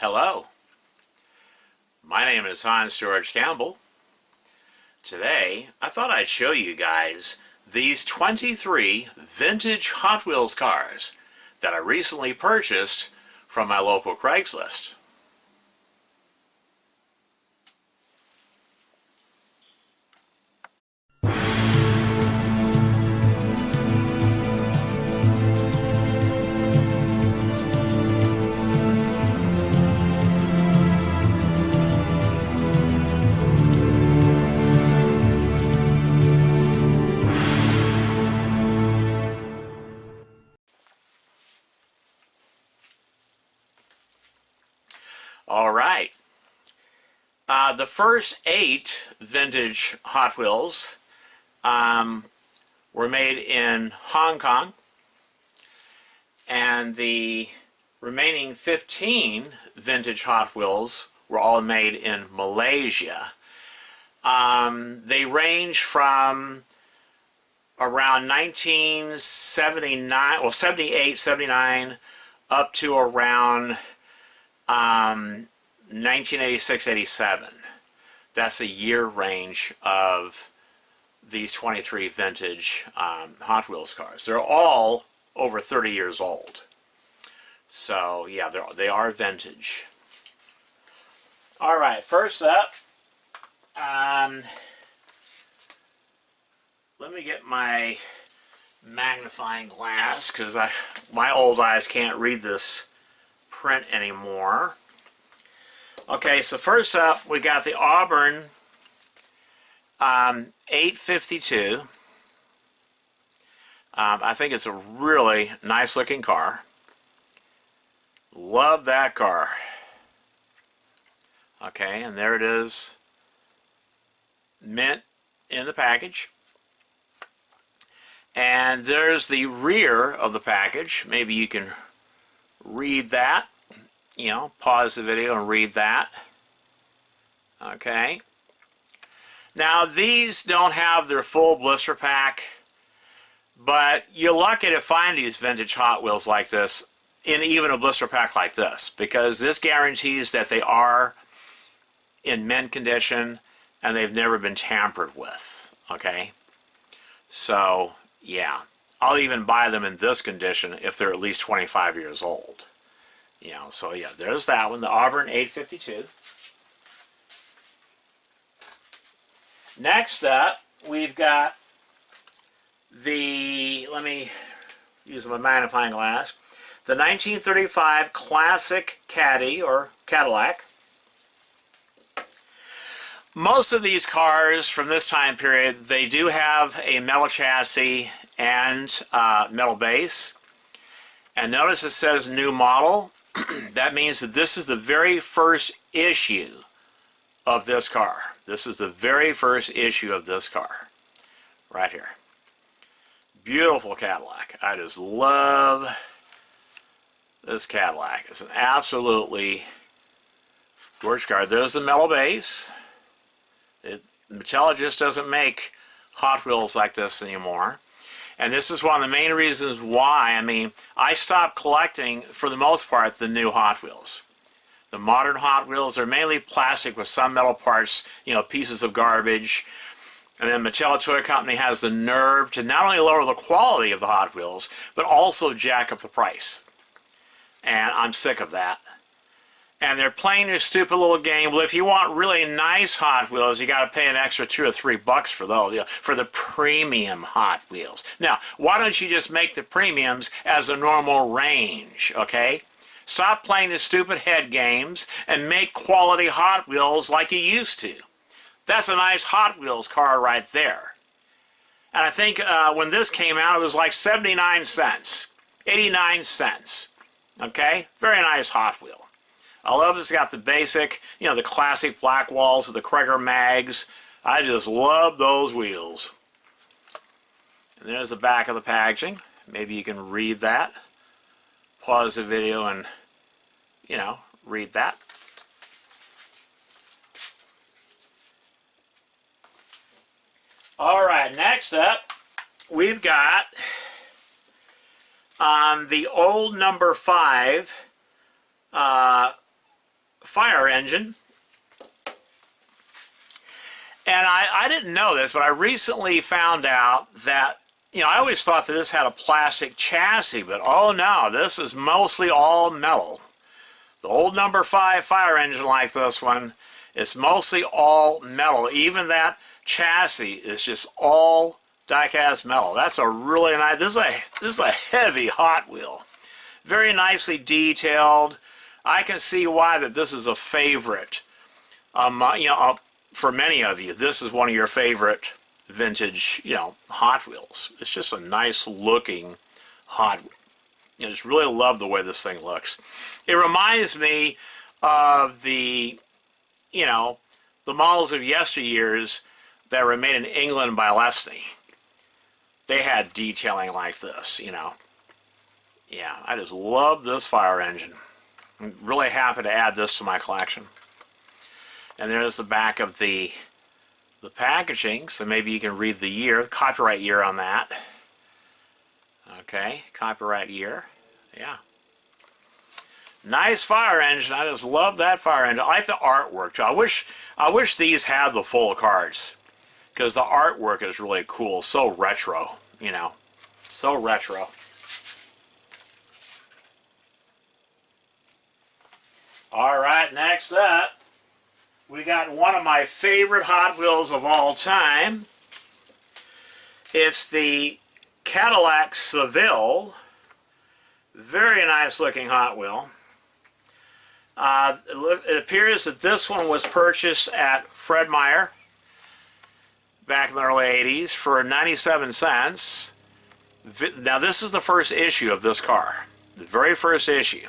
Hello, my name is Hans George Campbell. Today, I thought I'd show you guys these 23 vintage Hot Wheels cars that I recently purchased from my local Craigslist. All right. The first 8 vintage Hot Wheels were made in Hong Kong, and the remaining 15 vintage Hot Wheels were all made in Malaysia. They range from around 1979, well 78, 79, up to around 1986, 87. That's the year range of these 23 vintage Hot Wheels cars. They're all over 30 years old. So yeah, they are vintage. All right, first up, let me get my magnifying glass because my old eyes can't read this print anymore. Okay, so first up we got the Auburn 852. I think it's a really nice looking car. Love that car. Okay, and there it is, mint in the package. And there's the rear of the package. Maybe you can read that. You know, pause the video and read that. Okay. Now these don't have their full blister pack, but you're lucky to find these vintage Hot Wheels like this in even a blister pack like this, because this guarantees that they are in mint condition and they've never been tampered with. Okay. So yeah, I'll even buy them in this condition if they're at least 25 years old. You know, so yeah, there's that one, the Auburn 852. Next up, we've got the, let me use my magnifying glass, the 1935 Classic Caddy, or Cadillac. Most of these cars from this time period, they do have a metal chassis and metal base. And notice it says new model. That means that this is the very first issue of this car. This is the very first issue of this car. Right here. Beautiful Cadillac. I just love this Cadillac. It's an absolutely gorgeous car. There's the metal base. Mattel just doesn't make Hot Wheels like this anymore. And this is one of the main reasons why, I mean, I stopped collecting, for the most part, the new Hot Wheels. The modern Hot Wheels are mainly plastic with some metal parts, you know, pieces of garbage. And then Mattel Toy Company has the nerve to not only lower the quality of the Hot Wheels, but also jack up the price. And I'm sick of that. And they're playing this stupid little game. Well, if you want really nice Hot Wheels, you got to pay an extra $2 or $3 for those, you know, for the premium Hot Wheels. Now, why don't you just make the premiums as a normal range, okay? Stop playing the stupid head games and make quality Hot Wheels like you used to. That's a nice Hot Wheels car right there. And I think when this came out, it was like 79 cents, 89 cents, okay? Very nice Hot Wheel. I love it's got the basic, you know, the classic black walls with the Craigslist mags. I just love those wheels. And there's the back of the packaging. Maybe you can read that. Pause the video and, you know, read that. All right, next up, we've got the old number 5 fire engine. And I didn't know this, but I recently found out that, you know, I always thought that this had a plastic chassis, but oh no, this is mostly all metal. The old number 5 fire engine like this one, it's mostly all metal. Even that chassis is just all die-cast metal. That's a really nice, this is a heavy Hot Wheel. Very nicely detailed. I can see why that this is a favorite. You know, for many of you, this is one of your favorite vintage, you know, Hot Wheels. It's just a nice looking Hot Wheel. I just really love the way this thing looks. It reminds me of the, you know, the models of yesteryears that were made in England by Lesney. They had detailing like this, you know. Yeah, I just love this fire engine. I'm really happy to add this to my collection. And there's the back of the packaging, so maybe you can read the year, copyright year on that. Okay, copyright year. Yeah. Nice fire engine. I just love that fire engine. I like the artwork too. I wish these had the full cards, because the artwork is really cool. So retro, you know. So retro. All right, next up, we got one of my favorite Hot Wheels of all time. It's the Cadillac Seville. Very nice looking Hot Wheel. It appears that this one was purchased at Fred Meyer back in the early 80s for 97 cents. Now this is the first issue of this car. The very first issue.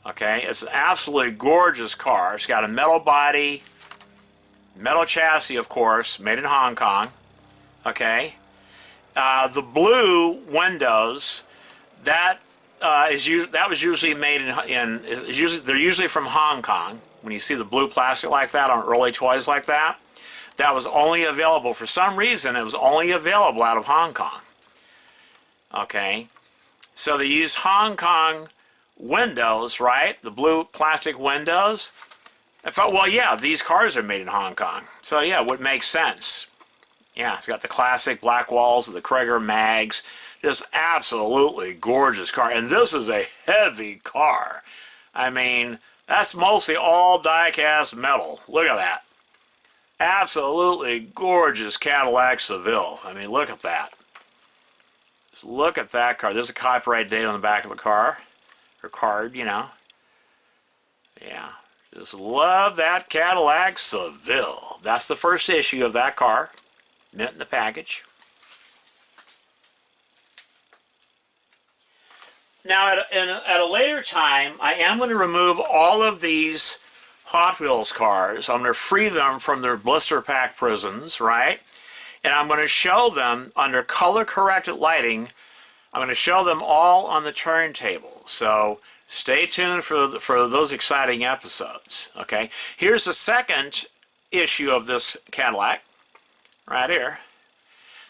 Okay, it's an absolutely gorgeous car. It's got a metal body, metal chassis, of course, made in Hong Kong. Okay, the blue windows, that was usually made they're usually from Hong Kong. When you see the blue plastic like that on early toys like that, that was only available, for some reason, it was only available out of Hong Kong. Okay, so they used Hong Kong windows, right? The blue plastic windows. I thought, well, yeah, these cars are made in Hong Kong. So, yeah, it would make sense. Yeah, it's got the classic black walls of the Krieger mags. Just absolutely gorgeous car. And this is a heavy car. I mean, that's mostly all die-cast metal. Look at that. Absolutely gorgeous Cadillac Seville. I mean, look at that. Just look at that car. There's a copyright date on the back of the car. Or card, you know. Yeah. Just love that Cadillac Seville. That's the first issue of that car. Mint in the package. Now, at a later time, I am going to remove all of these Hot Wheels cars. I'm going to free them from their blister pack prisons, right? And I'm going to show them under color-corrected lighting. I'm going to show them all on the turntable. So stay tuned for those exciting episodes. Okay, here's the second issue of this Cadillac, right here.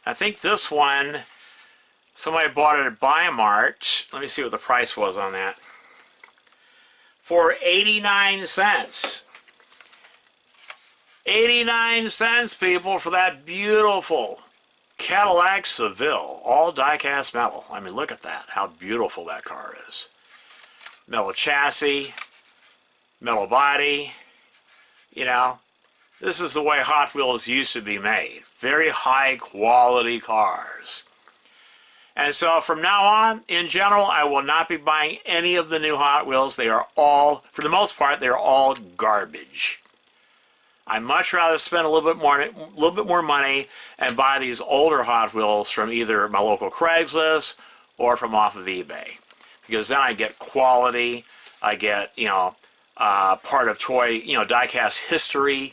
I think this one, somebody bought it at Buy-A-Mart. Let me see what the price was on that. For 89 cents. 89 cents, people, for that beautiful Cadillac Seville, all die-cast metal. I mean, look at that, how beautiful that car is. Metal chassis, metal body, you know. This is the way Hot Wheels used to be made. Very high quality cars. And so from now on, in general, I will not be buying any of the new Hot Wheels. They are all, for the most part, they are all garbage. I'd much rather spend a little bit more money and buy these older Hot Wheels from either my local Craigslist or from off of eBay, because then I get quality. I get, you know, part of toy, you know, diecast history.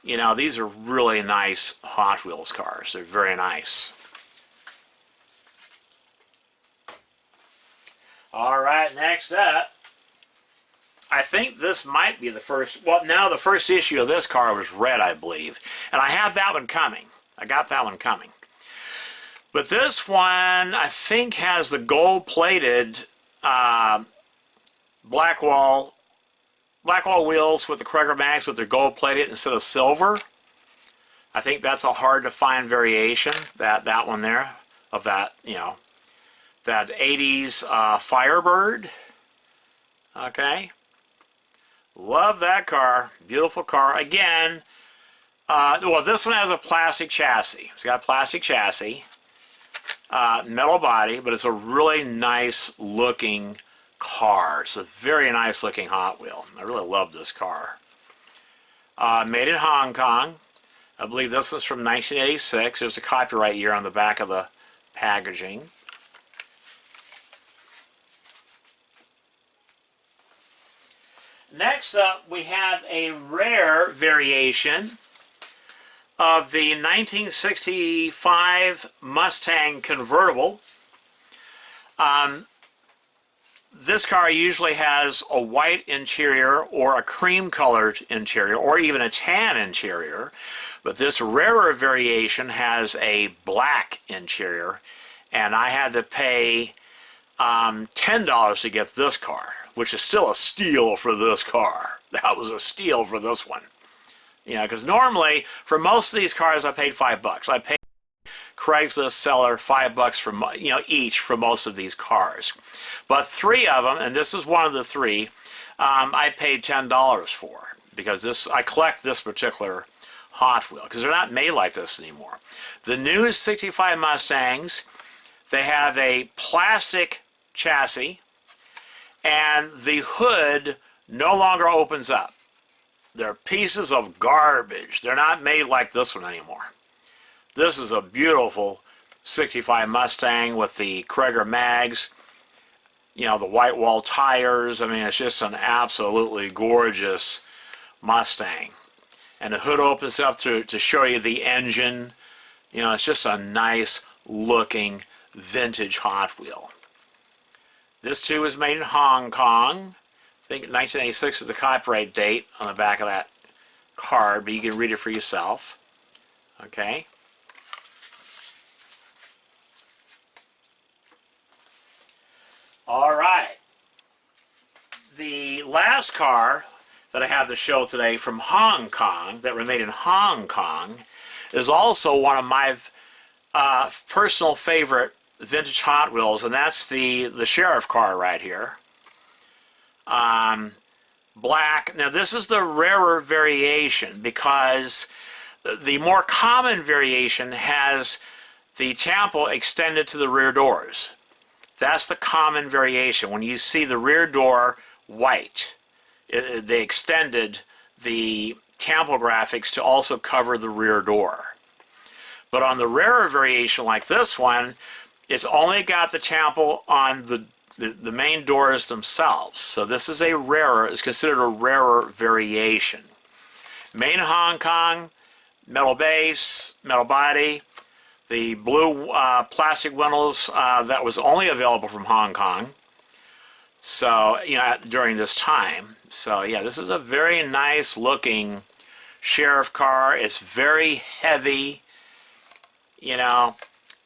You know, these are really nice Hot Wheels cars. They're very nice. All right, next up. I think this might be the first, well, now the first issue of this car was red, I believe. And I have that one coming. I got that one coming. But this one, I think, has the gold-plated black wall black wall wheels with the Craigslist mags, but they're gold plated instead of silver. I think that's a hard to find variation, that one there, of that, you know, that 80s Firebird. Okay. Love that car. Beautiful car. Again, well, this one has a plastic chassis. It's got a plastic chassis, metal body, but it's a really nice looking car. It's a very nice looking Hot Wheel. I really love this car. Made in Hong Kong. I believe this was from 1986. There's a copyright year on the back of the packaging. Next up, we have a rare variation of the 1965 Mustang convertible. This car usually has a white interior or a cream-colored interior or even a tan interior, but this rarer variation has a black interior, and I had to pay $10 to get this car, which is still a steal for this car. That was a steal for this one. You know, because normally, for most of these cars, I paid $5. I paid Craigslist seller $5 for, you know, each for most of these cars. But three of them, and this is one of the three, I paid $10 for, because I collect this particular Hot Wheel, because they're not made like this anymore. The new 65 Mustangs, they have a plastic chassis, and the hood no longer opens up. They're pieces of garbage. They're not made like this one anymore. This is a beautiful 65 Mustang with the Craigslist mags, you know, the white wall tires. I mean, it's just an absolutely gorgeous Mustang. And the hood opens up to show you the engine. You know, it's just a nice looking vintage Hot Wheel. This too is made in Hong Kong. I think 1986 is the copyright date on the back of that card, but you can read it for yourself. Okay. All right. The last car that I have to show today from Hong Kong, that were made in Hong Kong, is also one of my personal favorite vintage Hot Wheels, and that's the sheriff car right here. Black. Now this is the rarer variation, because the more common variation has the tampo extended to the rear doors. That's the common variation. When you see the rear door white, they extended the tampo graphics to also cover the rear door. But on the rarer variation like this one, it's only got the tampo on the main doors themselves. So this is a rarer, it's considered a rarer variation. Made in Hong Kong, metal base, metal body. The blue plastic windows that was only available from Hong Kong. So, you know, during this time. So, yeah, this is a very nice looking sheriff car. It's very heavy. You know,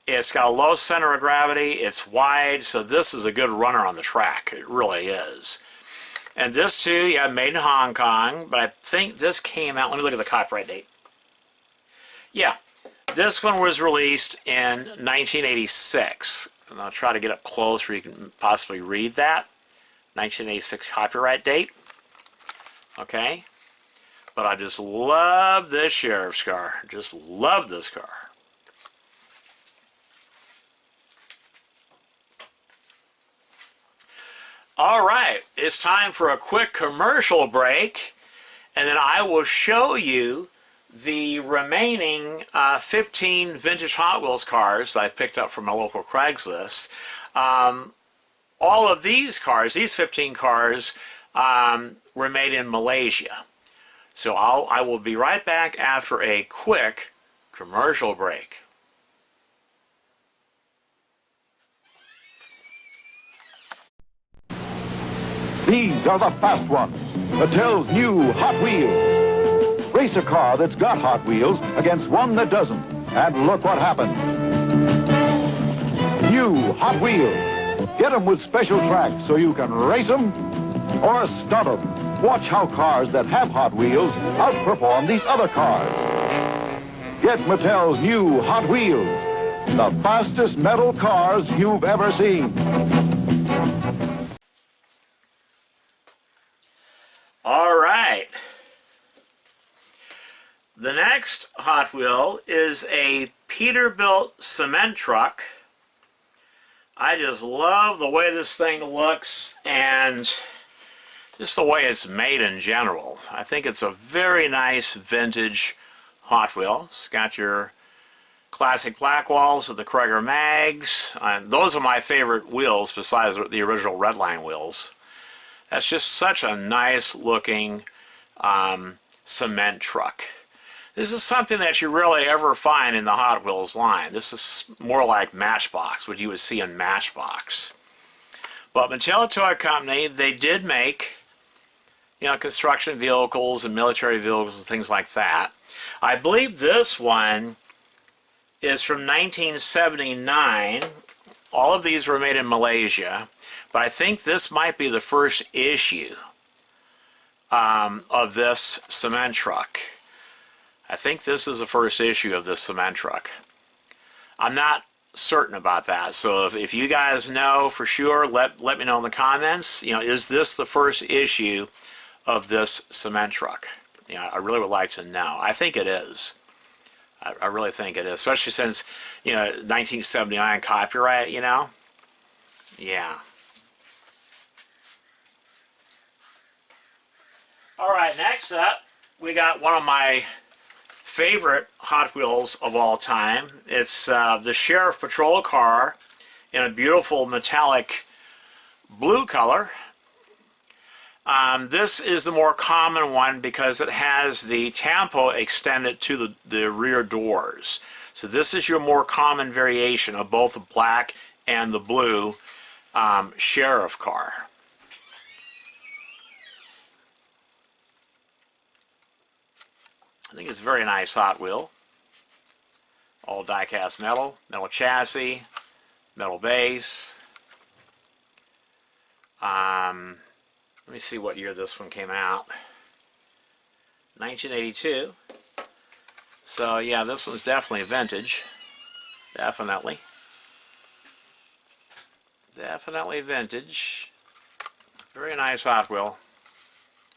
it's got a low center of gravity. It's wide. So this is a good runner on the track. It really is. And this too, yeah, made in Hong Kong. But I think this came out, let me look at the copyright date. Yeah. This one was released in 1986, and I'll try to get up close where you can possibly read that. 1986 copyright date. Okay. But I just love this sheriff's car. Just love this car. All right, it's time for a quick commercial break, and then I will show you the remaining 15 vintage Hot Wheels cars that I picked up from my local Craigslist. All of these cars, these 15 cars, were made in Malaysia. So I will be right back after a quick commercial break. These are the fast ones. Mattel's new Hot Wheels. Race a car that's got Hot Wheels against one that doesn't, and look what happens. New Hot Wheels. Get them with special tracks so you can race them or stunt 'em? Watch how cars that have Hot Wheels outperform these other cars. Get Mattel's new Hot Wheels, the fastest metal cars you've ever seen. All right. The next Hot Wheel is a Peterbilt cement truck. I just love the way this thing looks and just the way it's made in general. I think it's a very nice vintage Hot Wheel. It's got your classic black walls with the Craigslist mags. Those are my favorite wheels besides the original Redline wheels. That's just such a nice looking cement truck. This is something that you rarely ever find in the Hot Wheels line. This is more like Matchbox, what you would see in Matchbox. But Mattel Toy Company, they did make, you know, construction vehicles and military vehicles and things like that. I believe this one is from 1979. All of these were made in Malaysia, but I think this might be the first issue of this cement truck. I think this is the first issue of this cement truck. I'm not certain about that, so if you guys know for sure, let me know in the comments. You know, is this the first issue of this cement truck? You know, I really would like to know. I think it is. I really think it is, especially since, you know, 1979 copyright, you know? Yeah. All right, next up, we got one of my favorite Hot Wheels of all time. It's the Sheriff Patrol car in a beautiful metallic blue color. This is the more common one because it has the tampo extended to the rear doors. So this is your more common variation of both the black and the blue Sheriff car. I think it's a very nice Hot Wheel. All die-cast metal, metal chassis, metal base. Let me see what year this one came out. 1982. So yeah, this one's definitely vintage. Definitely. Definitely vintage. Very nice Hot Wheel.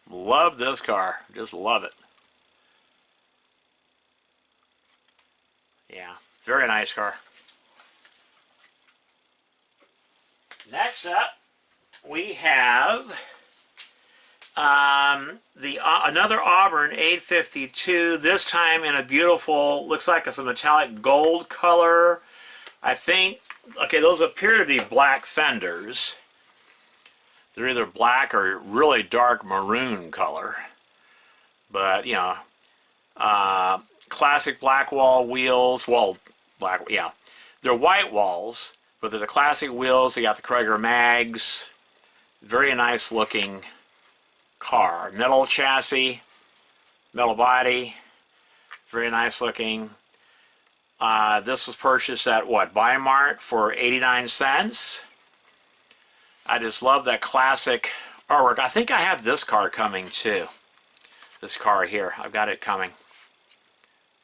Love this car. Just love it. Yeah, very nice car. Next up, we have another Auburn 852, this time in a beautiful, looks like it's a metallic gold color. I think, okay, those appear to be black fenders. They're either black or really dark maroon color. But, you know, classic black wall wheels, well, black, yeah. They're white walls, but they're the classic wheels. They got the Craigslist mags. Very nice looking car. Metal chassis, metal body, very nice looking. This was purchased at what, Bi-Mart for 89 cents. I just love that classic artwork. I think I have this car coming too. This car here, I've got it coming.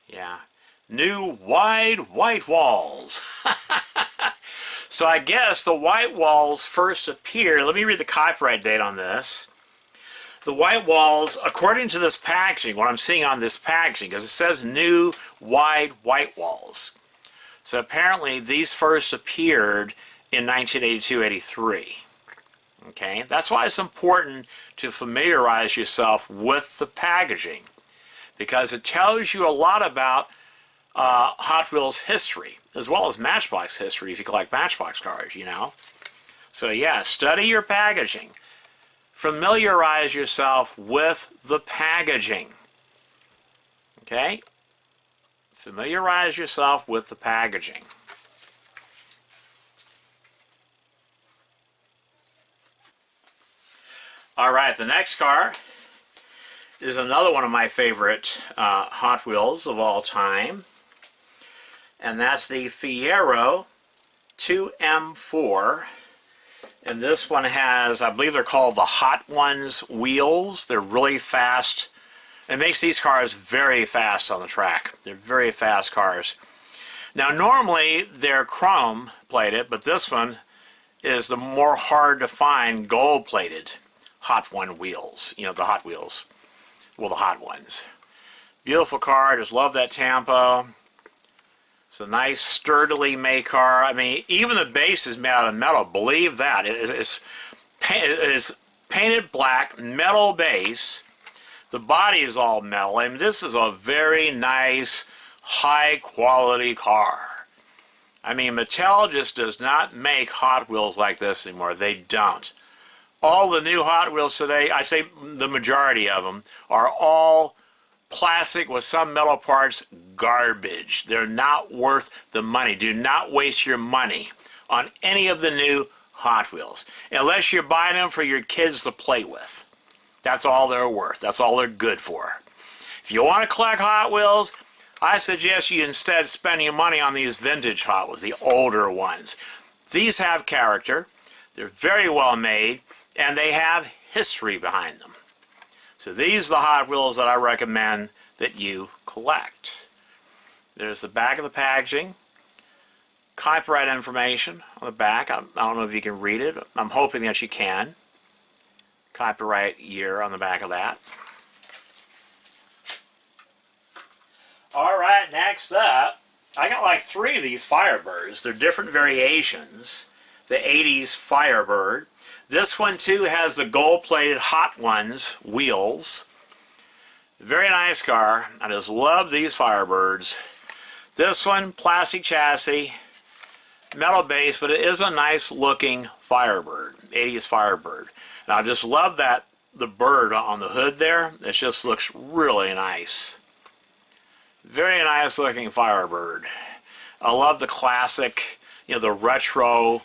Yeah. New wide white walls. So I guess the white walls first appeared, let me read the copyright date on this. The white walls, according to this packaging, what I'm seeing on this packaging, because it says new wide white walls. So apparently these first appeared in 1982-83. Okay, that's why it's important to familiarize yourself with the packaging, because it tells you a lot about Hot Wheels history, as well as Matchbox history if you collect Matchbox cars, you know. So yeah, study your packaging. Familiarize yourself with the packaging. Okay? Familiarize yourself with the packaging. Alright, the next car is another one of my favorite Hot Wheels of all time. And that's the Fiero 2M4. And this one has, I believe they're called the Hot Ones wheels. They're really fast. It makes these cars very fast on the track. They're very fast cars. Now normally they're chrome plated, but this one is the more hard to find gold plated Hot One wheels. You know, the Hot Wheels. Well, the Hot Ones. Beautiful car. I just love that tempo. It's a nice, sturdily made car. I mean, even the base is made out of metal. Believe that. It is painted black, metal base. The body is all metal. I mean, this is a very nice, high-quality car. I mean, Mattel just does not make Hot Wheels like this anymore. They don't. All the new Hot Wheels today, I say the majority of them, are all plastic with some metal parts. Garbage. They're not worth the money. Do not waste your money on any of the new Hot Wheels unless you're buying them for your kids to play with. That's all they're worth. That's all they're good for. If you want to collect Hot Wheels, I suggest you instead spend your money on these vintage Hot Wheels, the older ones. These have character. They're very well made, and they have history behind them. So these are the Hot Wheels that I recommend that you collect. There's the back of the packaging. Copyright information on the back. I don't know if you can read it. I'm hoping that you can. Copyright year on the back of that. Alright, next up, I got like 3 of these Firebirds. They're different variations. The 80s Firebird. This one too has the gold-plated Hot Ones wheels. Very nice car. I just love these Firebirds. This one, plastic chassis, metal base, but it is a nice looking Firebird, 80s Firebird. And I just love that, the bird on the hood there. It just looks really nice. Very nice looking Firebird. I love the classic, you know, the retro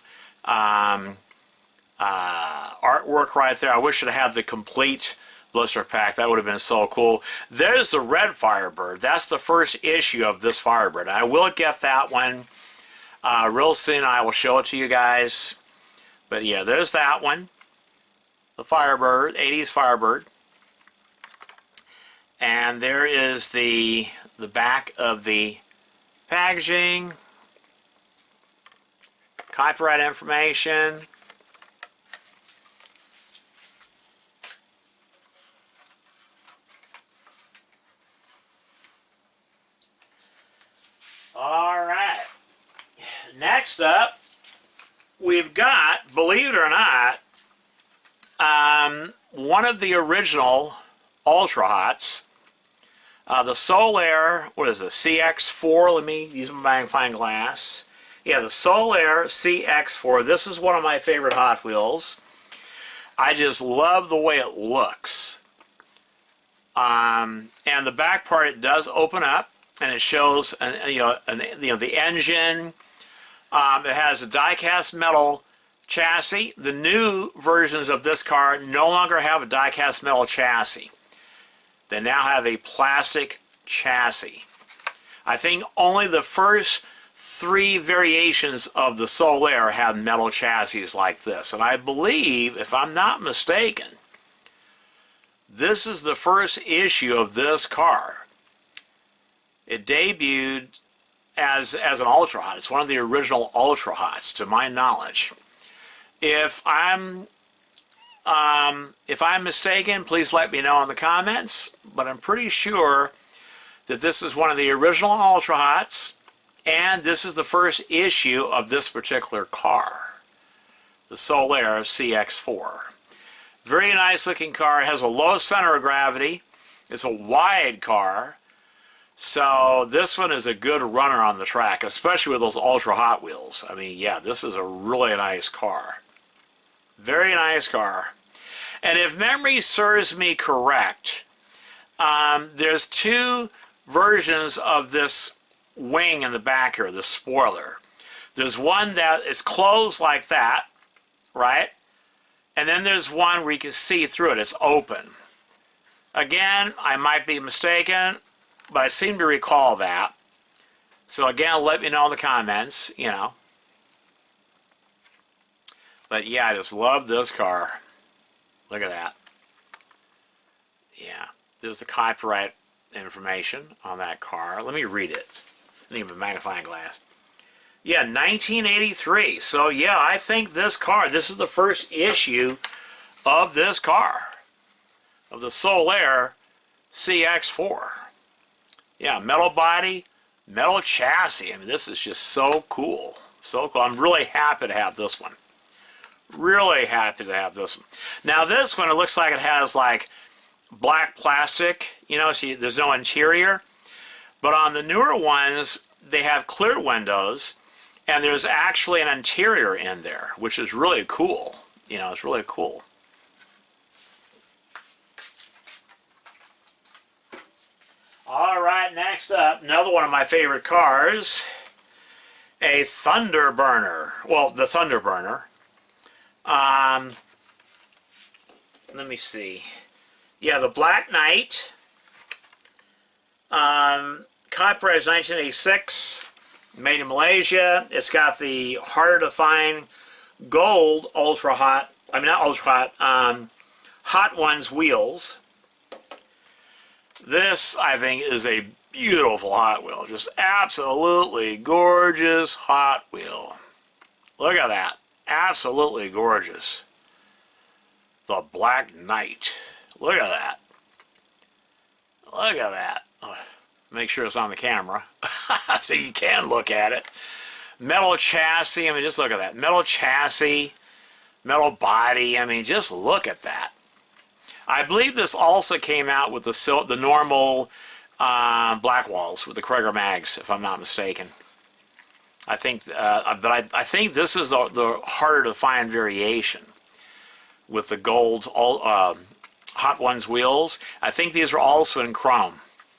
artwork right there. I wish it had the complete blister pack. That would have been so cool. There's the red Firebird. That's the first issue of this Firebird. I will get that one real soon. I will show it to you guys. But yeah, there's that one. The Firebird, 80s Firebird. And there is the back of the packaging. Copyright information. Alright, next up, we've got, believe it or not, one of the original Ultra Hots, the Solaire, what is it, CX4, let me use my magnifying glass. Yeah, the Solaire CX4, this is one of my favorite Hot Wheels. I just love the way it looks. And the back part, it does open up. And it shows, the engine. It has a die-cast metal chassis. The new versions of this car no longer have a die-cast metal chassis. They now have a plastic chassis. I think only the first 3 variations of the Solaire have metal chassis like this. And I believe, if I'm not mistaken, this is the first issue of this car. It debuted as an Ultra Hot. It's one of the original Ultra Hots, to my knowledge. If I'm mistaken, please let me know in the comments. But I'm pretty sure that this is one of the original Ultra Hots, and this is the first issue of this particular car, the Solaire CX4. Very nice looking car. It has a low center of gravity. It's a wide car. So this one is a good runner on the track, especially with those Ultra Hot Wheels. I mean, yeah, this is a really nice car. Very nice car. And if memory serves me correct, there's 2 versions of this wing in the back here, the spoiler. There's one that is closed like that, right? And then there's one where you can see through it. It's open. Again, I might be mistaken, but I seem to recall that. So again, let me know in the comments, But yeah, I just love this car. Look at that. Yeah, there's the copyright information on that car. Let me read it. I need a magnifying glass. Yeah, 1983. So yeah, I think this car, this is the first issue of this car, of the Solaire CX4. Yeah, metal body, metal chassis. I mean, this is just so cool. So cool. I'm really happy to have this one. Really happy to have this one. Now this one, it looks like it has like black plastic, you know, see, there's no interior. But on the newer ones, they have clear windows, and there's actually an interior in there, which is really cool. You know, it's really cool. All right, next up, another one of my favorite cars, a Thunderburner. Well, the Thunderburner. Let me see. Yeah, the Black Knight. Copyright is 1986. Made in Malaysia. It's got the harder to find gold ultra hot. I mean, not ultra hot. Hot Ones wheels. This, I think, is a beautiful Hot Wheel. Just absolutely gorgeous Hot Wheel. Look at that. Absolutely gorgeous. The Black Knight. Look at that. Look at that. Make sure it's on the camera so you can look at it. Metal chassis. I mean, just look at that. Metal chassis. Metal body. I mean, just look at that. I believe this also came out with the normal black walls with the Craigslist mags, if I'm not mistaken. I think, but I think this is the harder to find variation with the gold Hot Ones wheels. I think these are also in chrome,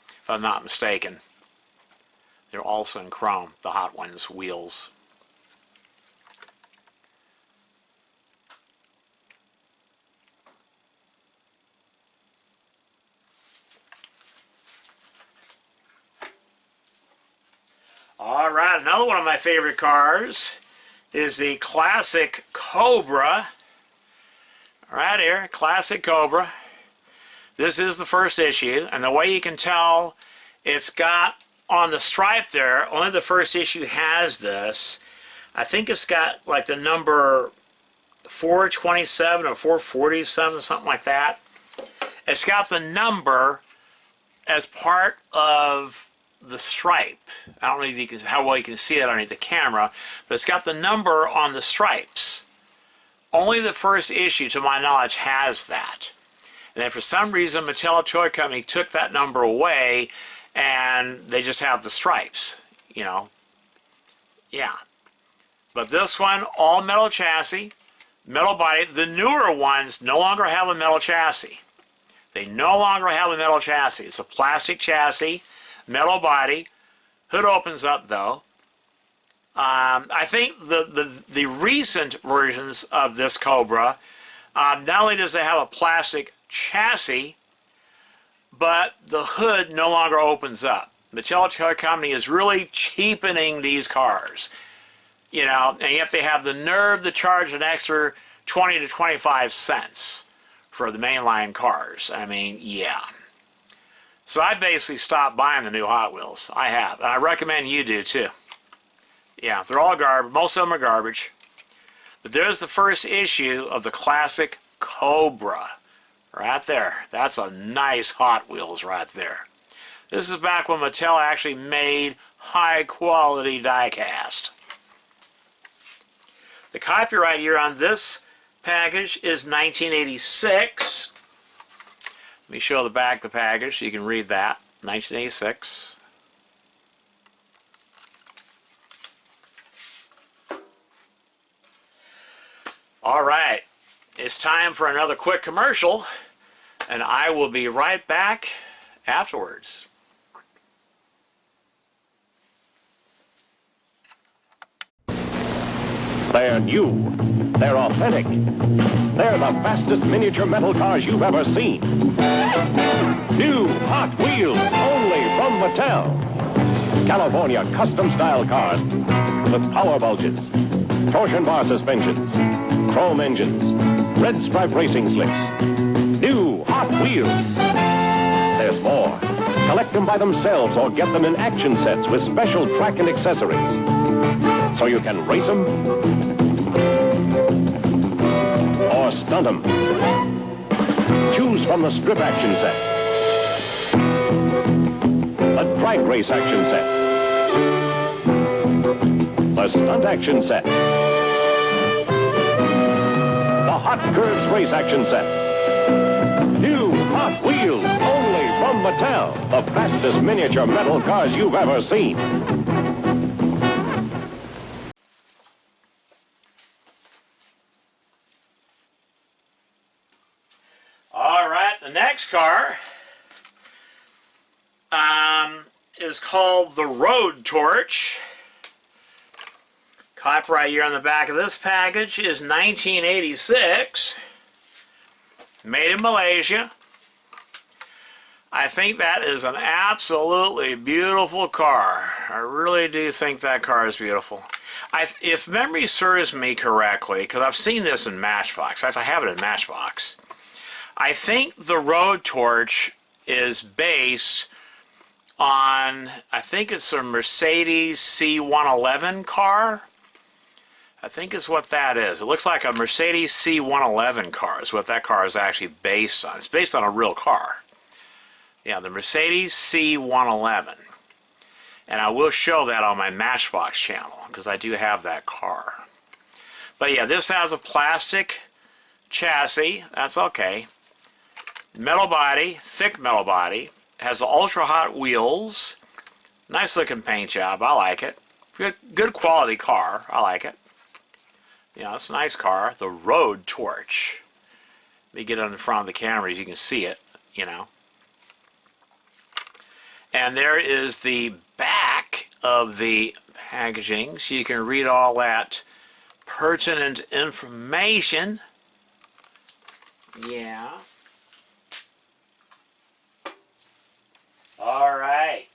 if I'm not mistaken. They're also in chrome, the Hot Ones wheels. All right, another one of my favorite cars is the classic Cobra. Right here, classic Cobra. This is the first issue, and the way you can tell, it's got on the stripe there, only the first issue has this. I think it's got like the number 427 or 447, something like that. It's got the number as part of the stripe. I don't know if you can, how well you can see it underneath the camera, but it's got the number on the stripes. Only the first issue, to my knowledge, has that. And then for some reason, Mattel Toy Company took that number away, and they just have the stripes, you know. Yeah. But this one, all metal chassis, metal body. The newer ones no longer have a metal chassis. They no longer have a metal chassis. It's a plastic chassis, metal body. Hood opens up, though. I think the recent versions of this Cobra, not only does it have a plastic chassis, but the hood no longer opens up. Mattel Toy Company is really cheapening these cars. You know, and yet they have the nerve to charge an extra 20 to 25 cents for the mainline cars. I mean, yeah. So I basically stopped buying the new Hot Wheels. I have. And I recommend you do too. Yeah, they're all garbage. Most of them are garbage. But there's the first issue of the classic Cobra. Right there. That's a nice Hot Wheels right there. This is back when Mattel actually made high quality die-cast. The copyright year on this package is 1986. Let me show the back of the package so you can read that. 1986. All right, it's time for another quick commercial, and I will be right back afterwards. They're new. They're authentic. They're the fastest miniature metal cars you've ever seen. New Hot Wheels, only from Mattel. California custom-style cars with power bulges, torsion bar suspensions, chrome engines, red stripe racing slicks. New Hot Wheels. There's more. Collect them by themselves or get them in action sets with special track and accessories. So you can race them or stunt them. Choose from the strip action set, the drag race action set, the stunt action set, the Hot Curves race action set. New Hot Wheels, only from Mattel, the fastest miniature metal cars you've ever seen. All right, the next car is called the Road Torch. Copyright year on the back of this package is 1986. Made in Malaysia. I think that is an absolutely beautiful car. I really do think that car is beautiful. If memory serves me correctly, because I've seen this in Matchbox. In fact, I have it in Matchbox. I think the Road Torch is based on, I think it's a Mercedes C111 car. I think is what that is. It looks like a Mercedes C111 car is what that car is actually based on. It's based on a real car. Yeah, the Mercedes C111. And I will show that on my Matchbox channel because I do have that car. But yeah, this has a plastic chassis. That's okay. Metal body, thick metal body. Has the ultra hot wheels. Nice looking paint job. I like it. Good quality car. I like it. Yeah, it's a nice car. The Road Torch. Let me get it in front of the camera so you can see it, you know. And there is the back of the packaging, so you can read all that pertinent information. Yeah. All right.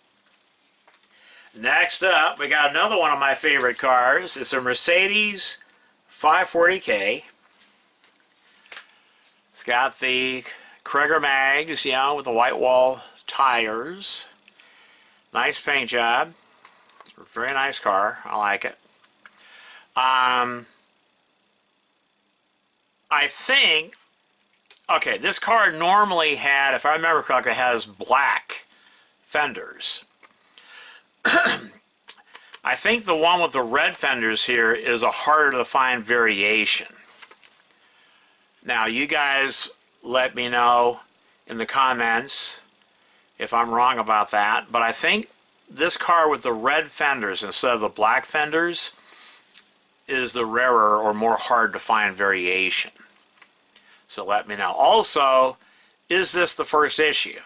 Next up, we got another one of my favorite cars. It's a Mercedes 540K. It's got the Krieger mags, you know, with the white wall tires. Nice paint job. It's a very nice car. I like it. I think, okay, this car normally had, if I remember correctly, has black fenders. I think the one with the red fenders here is a harder to find variation. Now, you guys let me know in the comments if I'm wrong about that, but I think this car with the red fenders instead of the black fenders is the rarer or more hard to find variation. So let me know. Also, is this the first issue?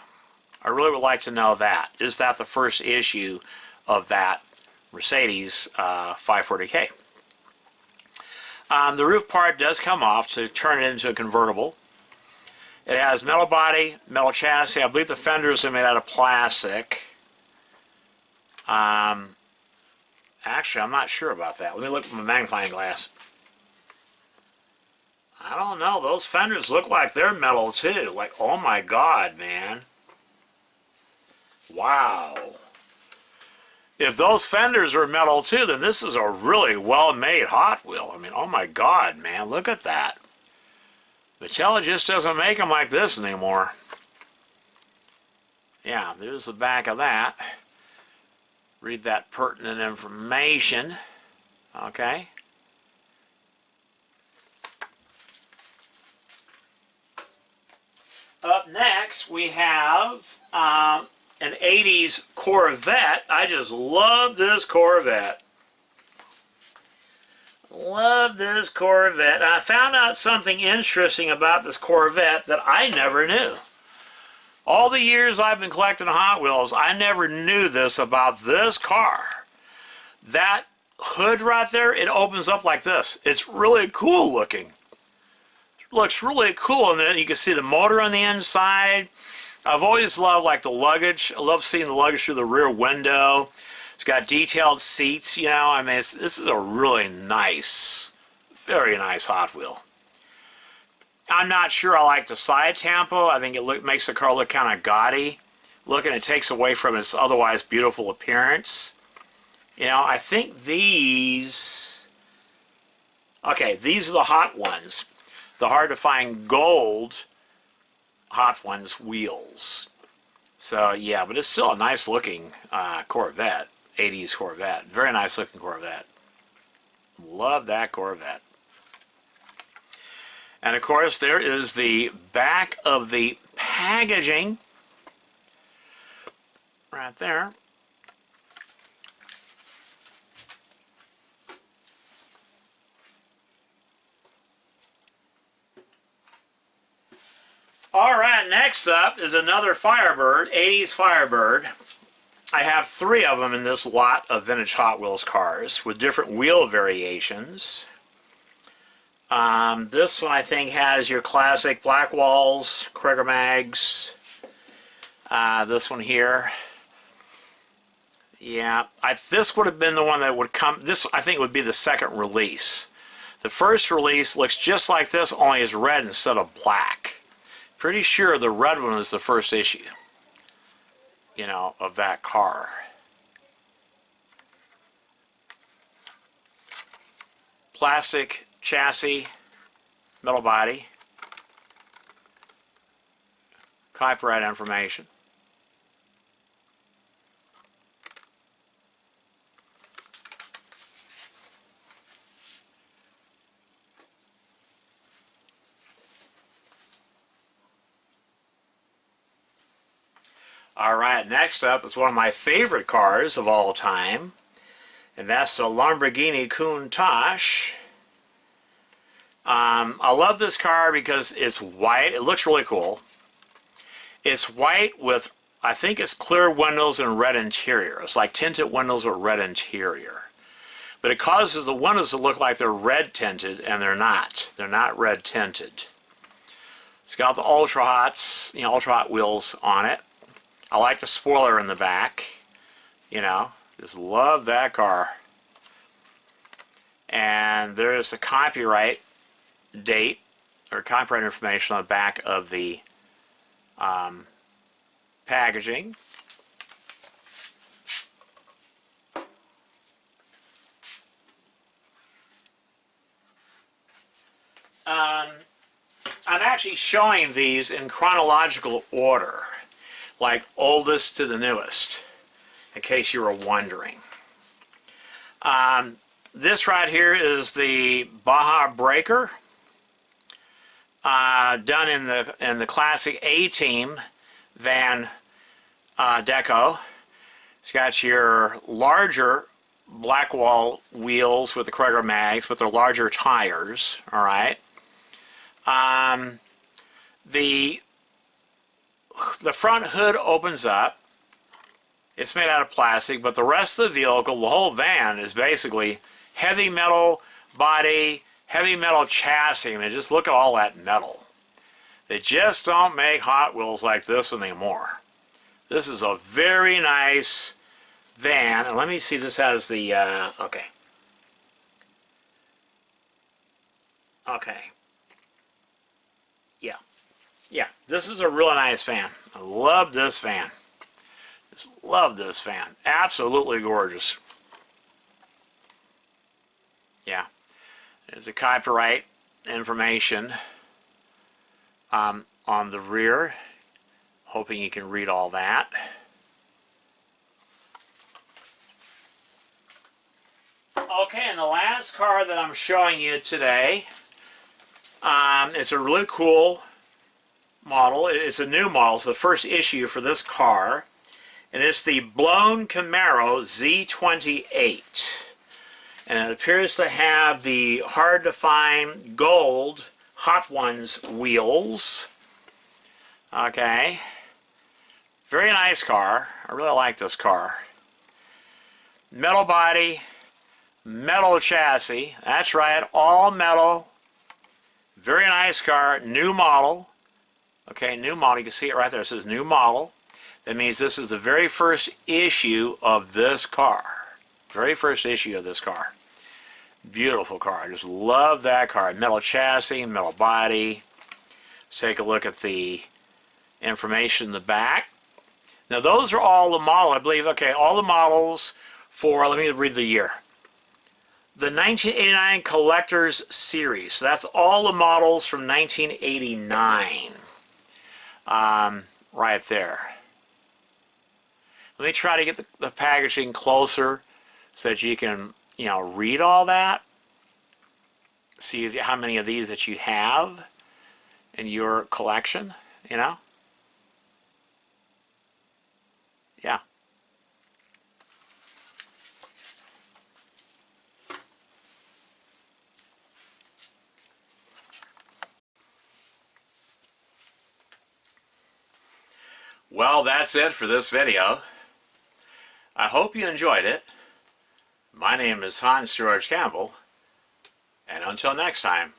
I really would like to know that. Is that the first issue of that Mercedes 540K? The roof part does come off to turn it into a convertible. It has metal body, metal chassis. I believe the fenders are made out of plastic. Actually, I'm not sure about that. Let me look at my magnifying glass. I don't know. Those fenders look like they're metal too. Like, oh my God, man. Wow. If those fenders are metal too, then this is a really well-made Hot Wheel. I mean, oh my God, man, look at that. Mattel just doesn't make them like this anymore. Yeah, there's the back of that. Read that pertinent information. Okay. Up next, we have an 80s Corvette. I just love this Corvette. Love this Corvette. I found out something interesting about this Corvette that I never knew. All the years I've been collecting Hot Wheels, I never knew this about this car. That hood right there, it opens up like this. It's really cool looking. It looks really cool, and then you can see the motor on the inside. I've always loved like the luggage. I love seeing the luggage through the rear window. It's got detailed seats, you know. I mean, this is a really nice, very nice Hot Wheel. I'm not sure I like the side tampo. I think it makes the car look kind of gaudy looking. It takes away from its otherwise beautiful appearance. You know, I think these... Okay, these are the Hot Ones. The hard-to-find gold Hot Ones wheels. So, yeah, but it's still a nice-looking Corvette. 80s Corvette. Very nice-looking Corvette. Love that Corvette. And, of course, there is the back of the packaging. Right there. Alright, next up is another Firebird, 80s Firebird. I have 3 of them in this lot of vintage Hot Wheels cars with different wheel variations. This one I think has your classic black walls, Craigslist mags. This one here. Yeah, this would have been the one that would come, this I think would be the second release. The first release looks just like this, only is red instead of black. Pretty sure the red one is the first issue, you know, of that car. Plastic chassis, metal body, copyright information. Alright, next up is one of my favorite cars of all time, and that's the Lamborghini Countach. I love this car because it's white. It looks really cool. It's white with, I think it's clear windows and red interior. It's like tinted windows with red interior. But it causes the windows to look like they're red tinted, and they're not. They're not red tinted. It's got the Ultra Hots, you know, Ultra Hot wheels on it. I like the spoiler in the back, you know, just love that car. And there's the copyright date, or copyright information on the back of the packaging. I'm actually showing these in chronological order, like oldest to the newest, in case you were wondering. This right here is the Baja Breaker, done in the classic A-Team van deco. It's got your larger black wall wheels with the Craigslist mags with their larger tires. All right. The front hood opens up. It's made out of plastic, but the rest of the vehicle, the whole van, is basically heavy metal body, heavy metal chassis. I mean, just look at all that metal. They just don't make Hot Wheels like this one anymore. This is a very nice van. And let me see, this has the, okay. Okay. Yeah. Yeah, this is a really nice van. I love this van. Just love this van. Absolutely gorgeous. Yeah. There's a copyright information on the rear. Hoping you can read all that. Okay, and the last car that I'm showing you today, it's a really cool model. It's a new model. It's the first issue for this car, and it's the blown Camaro Z28, and it appears to have the hard to find gold Hot Ones wheels. Okay, very nice car. I really like this car. Metal body, metal chassis. That's right, all metal. Very nice car, new model. Okay, new model. You can see it right there. It says new model. That means this is the very first issue of this car. Very first issue of this car. Beautiful car. I just love that car. Metal chassis, metal body. Let's take a look at the information in the back. Now those are all the model, I believe. Okay, all the models for, let me read the year. The 1989 Collector's Series. So that's all the models from 1989. Right there. Let me try to get the packaging closer so that you can, you know, read all that. See how many of these that you have in your collection, you know? Yeah. Well, that's it for this video. I hope you enjoyed it. My name is Hans George Campbell, and until next time,